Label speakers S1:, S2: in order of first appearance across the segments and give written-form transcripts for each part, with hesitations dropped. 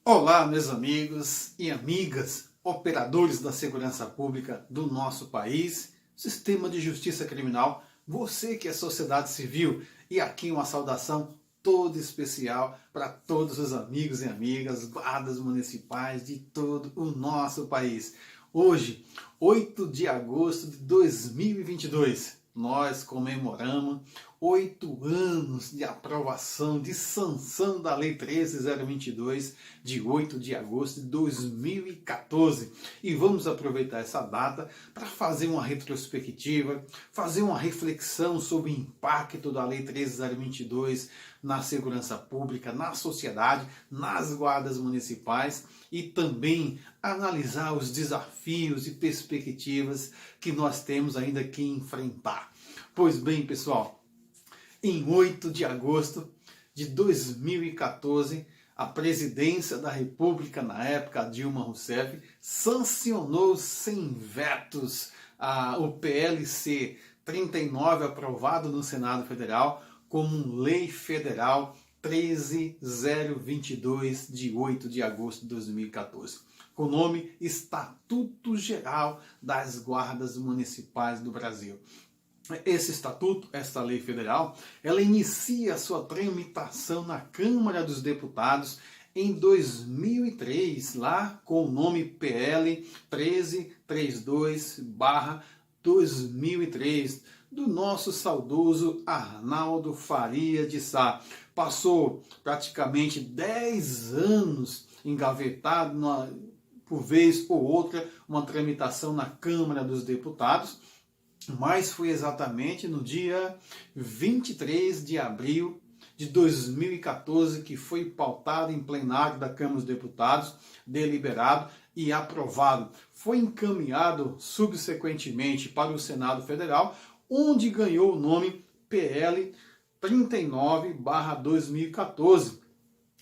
S1: Olá, meus amigos e amigas, operadores da segurança pública do nosso país, sistema de justiça criminal, você que é sociedade civil, e aqui uma saudação toda especial para todos os amigos e amigas, guardas municipais de todo o nosso país. Hoje, 8 de agosto de 2022, nós comemoramos 8 anos de aprovação, de sanção da Lei 13.022, de 8 de agosto de 2014. E vamos aproveitar essa data para fazer uma retrospectiva, fazer uma reflexão sobre o impacto da Lei 13.022 na segurança pública, na sociedade, nas guardas municipais e também analisar os desafios e perspectivas que nós temos ainda que enfrentar. Pois bem, pessoal, em 8 de agosto de 2014, a presidência da República, na época, Dilma Rousseff, sancionou sem vetos o PLC 39, aprovado no Senado Federal, como Lei Federal 13.022, de 8 de agosto de 2014, com o nome Estatuto Geral das Guardas Municipais do Brasil. Esse estatuto, esta lei federal, ela inicia a sua tramitação na Câmara dos Deputados em 2003, lá com o nome PL 1332/2003, do nosso saudoso Arnaldo Faria de Sá. Passou praticamente 10 anos engavetado, por vez ou outra, uma tramitação na Câmara dos Deputados, mas foi exatamente no dia 23 de abril de 2014 que foi pautado em plenário da Câmara dos Deputados, deliberado e aprovado. Foi encaminhado subsequentemente para o Senado Federal, onde ganhou o nome PL 39/2014.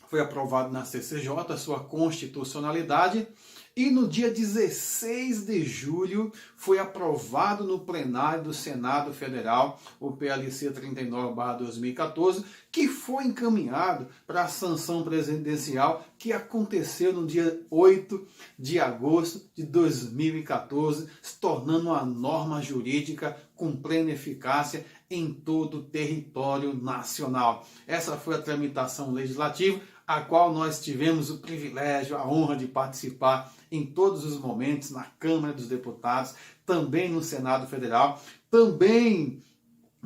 S1: Foi aprovado na CCJ, sua constitucionalidade, e no dia 16 de julho foi aprovado no plenário do Senado Federal o PLC 39/2014, que foi encaminhado para a sanção presidencial, que aconteceu no dia 8 de agosto de 2014, se tornando uma norma jurídica com plena eficácia em todo o território nacional. Essa foi a tramitação legislativa, a qual nós tivemos o privilégio, a honra de participar em todos os momentos na Câmara dos Deputados, também no Senado Federal, também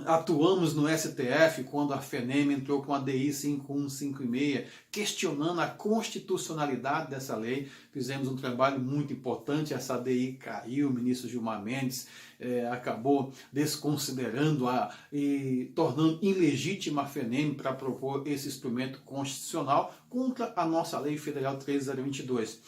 S1: atuamos no STF quando a FENEM entrou com a DI 5156, questionando a constitucionalidade dessa lei. Fizemos um trabalho muito importante, essa DI caiu, o ministro Gilmar Mendes acabou desconsiderando e tornando ilegítima a FENEM para propor esse instrumento constitucional contra a nossa Lei Federal 13.022.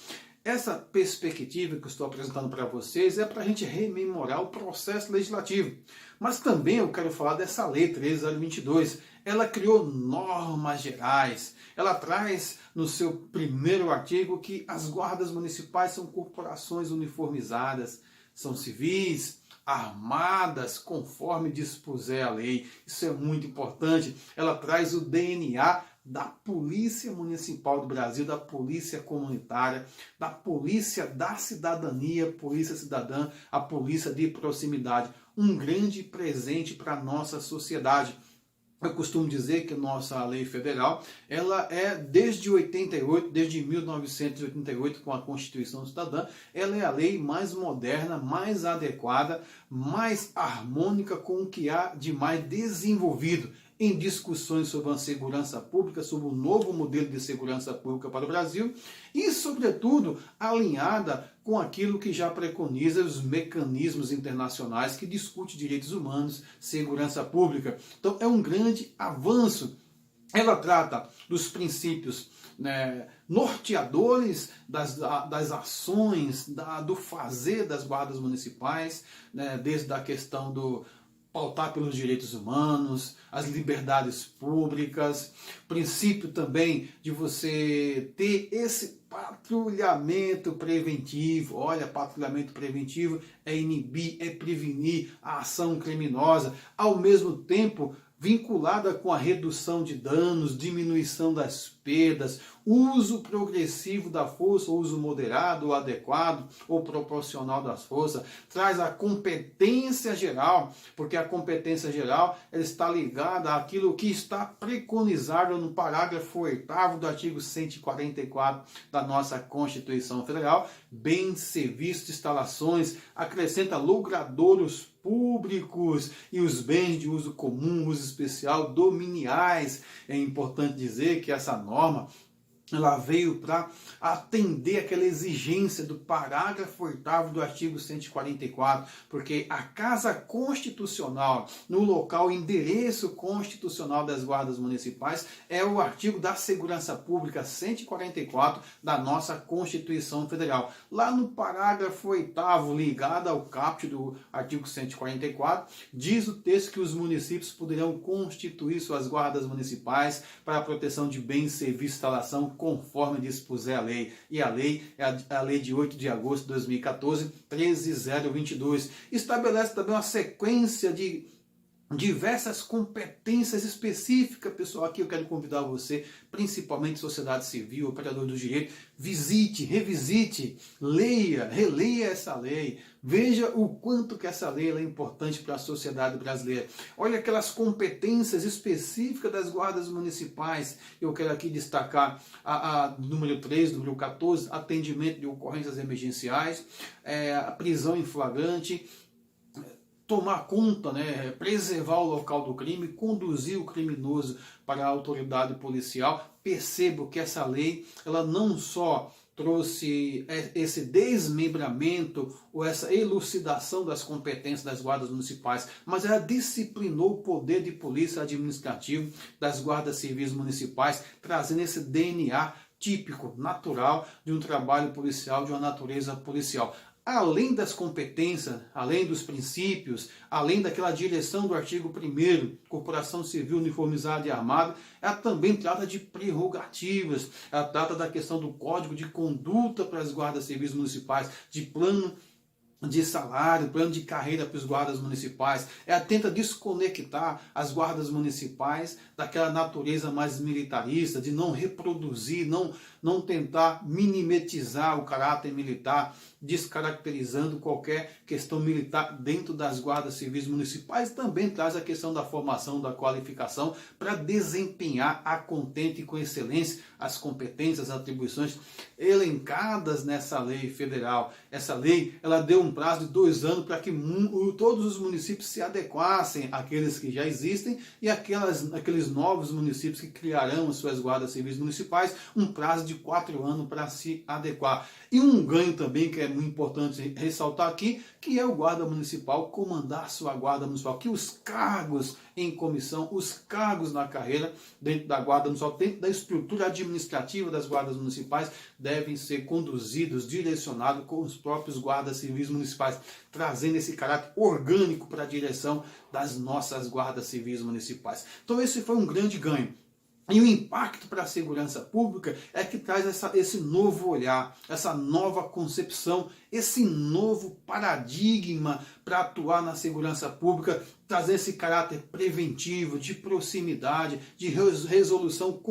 S1: Essa perspectiva que eu estou apresentando para vocês é para a gente rememorar o processo legislativo. Mas também eu quero falar dessa Lei 13.022. Ela criou normas gerais. Ela traz no seu primeiro artigo que as guardas municipais são corporações uniformizadas, são civis, armadas, conforme dispuser a lei. Isso é muito importante. Ela traz o DNA da Polícia Municipal do Brasil, da Polícia Comunitária, da Polícia da Cidadania, Polícia Cidadã, a Polícia de Proximidade. Um grande presente para a nossa sociedade. Eu costumo dizer que nossa lei federal, ela é desde 88, desde 1988, com a Constituição Cidadã, ela é a lei mais moderna, mais adequada, mais harmônica com o que há de mais desenvolvido em discussões sobre a segurança pública, sobre o novo modelo de segurança pública para o Brasil e, sobretudo, alinhada com aquilo que já preconiza os mecanismos internacionais que discutem direitos humanos, segurança pública. Então, é um grande avanço. Ela trata dos princípios norteadores das ações, do fazer das guardas municipais, desde a questão do pautar pelos direitos humanos, as liberdades públicas, princípio também de você ter esse patrulhamento preventivo. Olha, patrulhamento preventivo é inibir, é prevenir a ação criminosa, ao mesmo tempo vinculada com a redução de danos, diminuição das perdas, uso progressivo da força, uso moderado, ou adequado, ou proporcional das forças, traz a competência geral, porque a competência geral ela está ligada àquilo que está preconizado no parágrafo 8º do artigo 144 da nossa Constituição Federal, bens, serviços, instalações, acrescenta logradouros públicos e os bens de uso comum, uso especial, dominiais. É importante dizer que essa norma ela veio para atender aquela exigência do parágrafo 8º do artigo 144, porque a Casa Constitucional, no local endereço constitucional das guardas municipais, é o artigo da Segurança Pública 144 da nossa Constituição Federal. Lá no parágrafo 8º, ligado ao caput do artigo 144, diz o texto que os municípios poderão constituir suas guardas municipais para a proteção de bens, serviços, instalação, conforme dispuser a lei. E a lei é a lei de 8 de agosto de 2014, 13.022. Estabelece também uma sequência de diversas competências específicas. Pessoal, aqui eu quero convidar você, principalmente sociedade civil, operador do direito, visite, revisite, leia, releia essa lei, veja o quanto que essa lei é importante para a sociedade brasileira. Olha aquelas competências específicas das guardas municipais. Eu quero aqui destacar a número 3, número 14, atendimento de ocorrências emergenciais, a prisão em flagrante, tomar conta, preservar o local do crime, conduzir o criminoso para a autoridade policial. Percebo que essa lei, ela não só trouxe esse desmembramento ou essa elucidação das competências das guardas municipais, mas ela disciplinou o poder de polícia administrativo das guardas civis municipais, trazendo esse DNA típico, natural de um trabalho policial, de uma natureza policial. Além das competências, além dos princípios, além daquela direção do artigo 1º, Corporação Civil Uniformizada e Armada, ela também trata de prerrogativas, ela trata da questão do Código de Conduta para as guardas civis municipais, de plano de salário, plano de carreira para os guardas municipais. Ela tenta desconectar as guardas municipais daquela natureza mais militarista, de não reproduzir, não tentar minimetizar o caráter militar, descaracterizando qualquer questão militar dentro das guardas civis municipais. Também traz a questão da formação, da qualificação, para desempenhar a contento e com excelência as competências, as atribuições elencadas nessa lei federal. Essa lei, ela deu um prazo de 2 anos para que todos os municípios se adequassem àqueles que já existem e aqueles novos municípios que criarão as suas guardas civis municipais, um prazo de 4 anos para se adequar. E um ganho também que é muito importante ressaltar aqui, que é o guarda municipal comandar sua guarda municipal, que os cargos em comissão, os cargos na carreira dentro da guarda municipal, dentro da estrutura administrativa das guardas municipais, devem ser conduzidos, direcionados com os próprios guardas civis municipais, trazendo esse caráter orgânico para a direção das nossas guardas civis municipais. Então esse foi um grande ganho. E o impacto para a segurança pública é que traz esse novo olhar, essa nova concepção, esse novo paradigma para atuar na segurança pública, trazer esse caráter preventivo, de proximidade, de resolução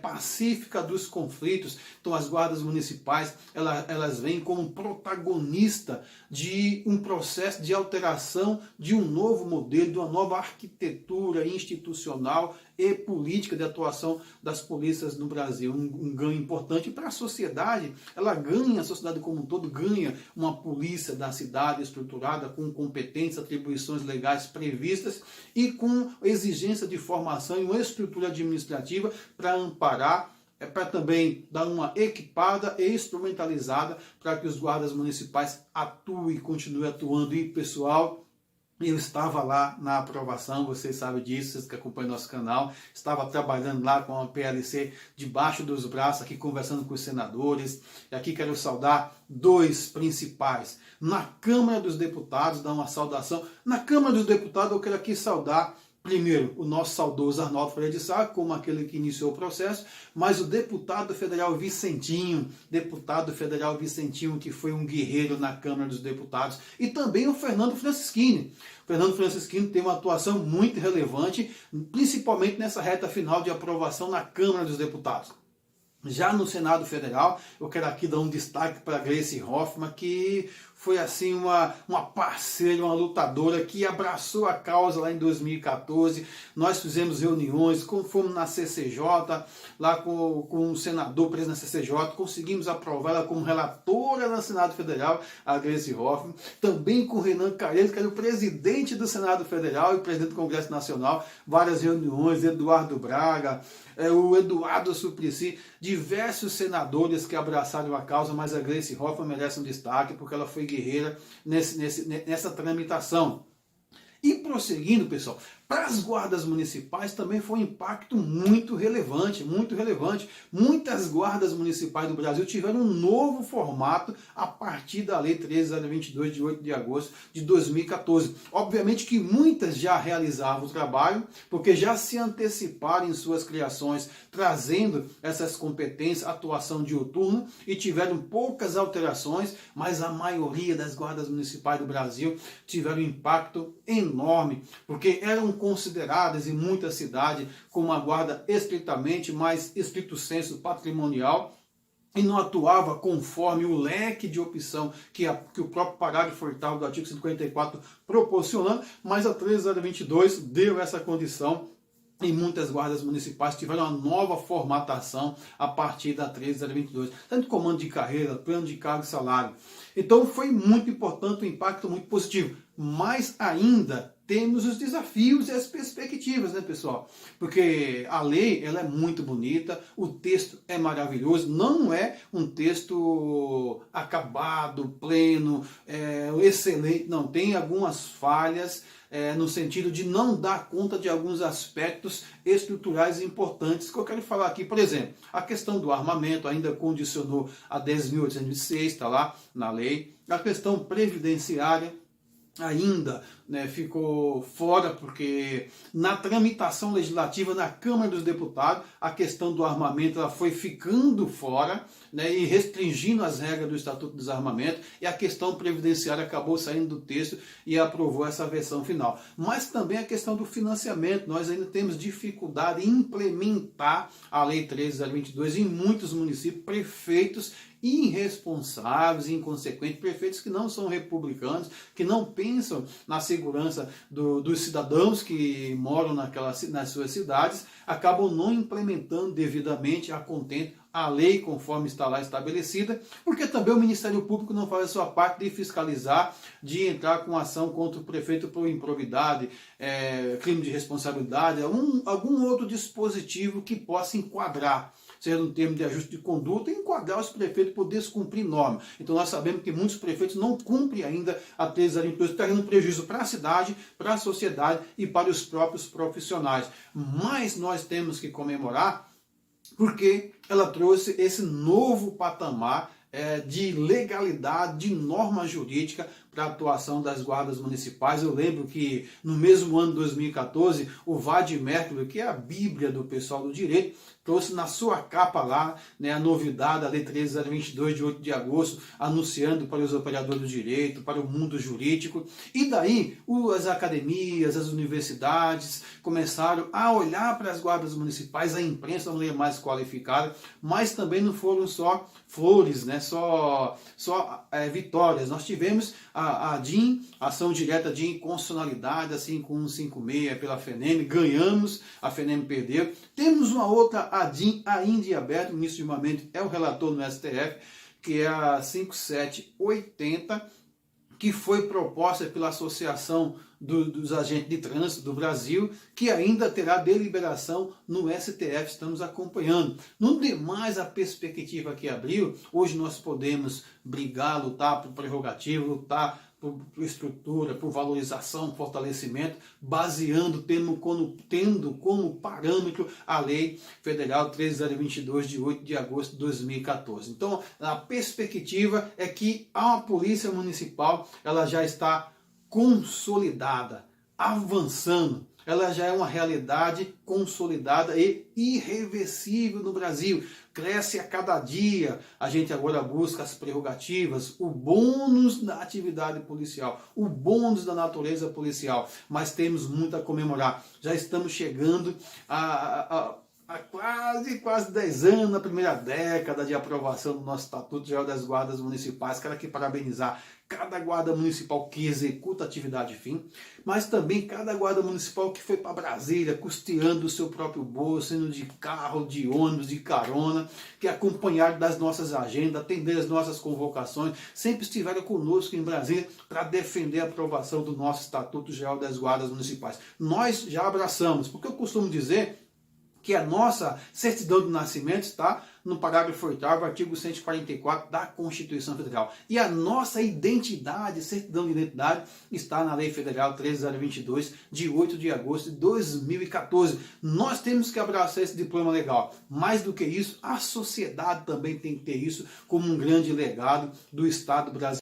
S1: pacífica dos conflitos. Então as guardas municipais, elas vêm como protagonista de um processo de alteração de um novo modelo, de uma nova arquitetura institucional e política de atuação das polícias no Brasil. Um ganho importante para a sociedade. Ela ganha, a sociedade como um todo ganha uma polícia da cidade estruturada com competências, atribuições legais previstas e com exigência de formação e uma estrutura administrativa para amparar, para também dar uma equipada e instrumentalizada para que os guardas municipais atuem e continuem atuando. E pessoal, eu estava lá na aprovação, vocês sabem disso, vocês que acompanham nosso canal, estava trabalhando lá com a PLC debaixo dos braços, aqui conversando com os senadores. E aqui quero saudar 2 principais. Na Câmara dos Deputados, dar uma saudação. Na Câmara dos Deputados eu quero aqui saudar Primeiro, o nosso saudoso Arnaldo Freire de Sá, como aquele que iniciou o processo, mas o deputado federal Vicentinho, que foi um guerreiro na Câmara dos Deputados, e também o Fernando Francischini. O Fernando Francischini tem uma atuação muito relevante, principalmente nessa reta final de aprovação na Câmara dos Deputados. Já no Senado Federal, eu quero aqui dar um destaque para Gleice Hoffmann, que foi assim uma parceira, uma lutadora que abraçou a causa lá em 2014. Nós fizemos reuniões, fomos na CCJ, lá com o senador preso na CCJ, conseguimos aprovar ela como relatora no Senado Federal, a Gleice Hoffmann. Também com o Renan Calheiros, que era o presidente do Senado Federal e presidente do Congresso Nacional, várias reuniões, Eduardo Braga, o Eduardo Suplicy, diversos senadores que abraçaram a causa, mas a Gleice Hoffmann merece um destaque, porque ela foi guerreira nessa tramitação. E prosseguindo, pessoal, para as guardas municipais também foi um impacto muito relevante, muito relevante. Muitas guardas municipais do Brasil tiveram um novo formato a partir da Lei 13.022, de 8 de agosto de 2014. Obviamente que muitas já realizavam o trabalho, porque já se anteciparam em suas criações, trazendo essas competências, atuação diuturna, e tiveram poucas alterações, mas a maioria das guardas municipais do Brasil tiveram um impacto enorme, porque eram consideradas em muita cidade como uma guarda estritamente mais estrito senso patrimonial e não atuava conforme o leque de opção que o próprio parágrafo 8º do artigo 54 proporcionando, mas a 13.022 deu essa condição. E muitas guardas municipais tiveram uma nova formatação a partir da 13.022, tanto comando de carreira, plano de cargo e salário. Então foi muito importante, um impacto muito positivo. Mas ainda temos os desafios e as perspectivas, né, pessoal? Porque a lei, ela é muito bonita, o texto é maravilhoso, não é um texto acabado, pleno, excelente, não, tem algumas falhas, no sentido de não dar conta de alguns aspectos estruturais importantes que eu quero falar aqui. Por exemplo, a questão do armamento ainda condicionou a 10.806, está lá na lei. A questão previdenciária ainda, né, ficou fora, porque na tramitação legislativa na Câmara dos Deputados a questão do armamento ela foi ficando fora, né, e restringindo as regras do Estatuto do Desarmamento, e a questão previdenciária acabou saindo do texto e aprovou essa versão final. Mas também a questão do financiamento, nós ainda temos dificuldade em implementar a Lei 13.022 em muitos municípios, prefeitos irresponsáveis, inconsequentes, prefeitos que não são republicanos, que não pensam na segurança dos cidadãos que moram nas suas cidades, acabam não implementando devidamente a contento a lei conforme está lá estabelecida, porque também o Ministério Público não faz a sua parte de fiscalizar, de entrar com ação contra o prefeito por improbidade, crime de responsabilidade, algum outro dispositivo que possa enquadrar, seja no termo de ajuste de conduta, e enquadrar os prefeitos por descumprir norma. Então nós sabemos que muitos prefeitos não cumprem ainda a 13.022, trazendo prejuízo para a cidade, para a sociedade e para os próprios profissionais. Mas nós temos que comemorar porque ela trouxe esse novo patamar de legalidade, de norma jurídica para a atuação das guardas municipais. Eu lembro que no mesmo ano de 2014, o Vade Mercury, que é a bíblia do pessoal do direito, trouxe na sua capa lá, né, a novidade da Lei 13.022 de 8 de agosto, anunciando para os operadores do direito, para o mundo jurídico. E daí as academias, as universidades começaram a olhar para as guardas municipais, a imprensa não é mais qualificada, mas também não foram só flores, né, só vitórias. Nós tivemos a DIN, ação direta de inconstitucionalidade, assim, com 156 pela FENEM, ganhamos, a FENEM perdeu. Temos uma outra ADIM ainda em aberto, o ministro de Armamento é o relator no STF, que é a 5780, que foi proposta pela Associação dos Agentes de Trânsito do Brasil, que ainda terá deliberação no STF, estamos acompanhando. No demais, a perspectiva que abriu, hoje nós podemos brigar, lutar por prerrogativa, lutar por estrutura, por valorização, fortalecimento, tendo como parâmetro a Lei Federal 13.022 de 8 de agosto de 2014. Então, a perspectiva é que a Polícia Municipal ela já está consolidada, avançando. ela já é uma realidade consolidada e irreversível no Brasil. Cresce a cada dia. A gente agora busca as prerrogativas, o bônus da atividade policial, o bônus da natureza policial. Mas temos muito a comemorar. Já estamos chegando há quase 10 anos, na primeira década de aprovação do nosso Estatuto Geral das Guardas Municipais. Quero aqui parabenizar cada guarda municipal que executa a atividade fim, mas também cada guarda municipal que foi para Brasília, custeando o seu próprio bolso, indo de carro, de ônibus, de carona, que acompanharam das nossas agendas, atender as nossas convocações, sempre estiveram conosco em Brasília para defender a aprovação do nosso Estatuto Geral das Guardas Municipais. Nós já abraçamos, porque eu costumo dizer que a nossa certidão de nascimento está no parágrafo 8º, artigo 144 da Constituição Federal. E a nossa identidade, certidão de identidade, está na Lei Federal 13022, de 8 de agosto de 2014. Nós temos que abraçar esse diploma legal. Mais do que isso, a sociedade também tem que ter isso como um grande legado do Estado brasileiro.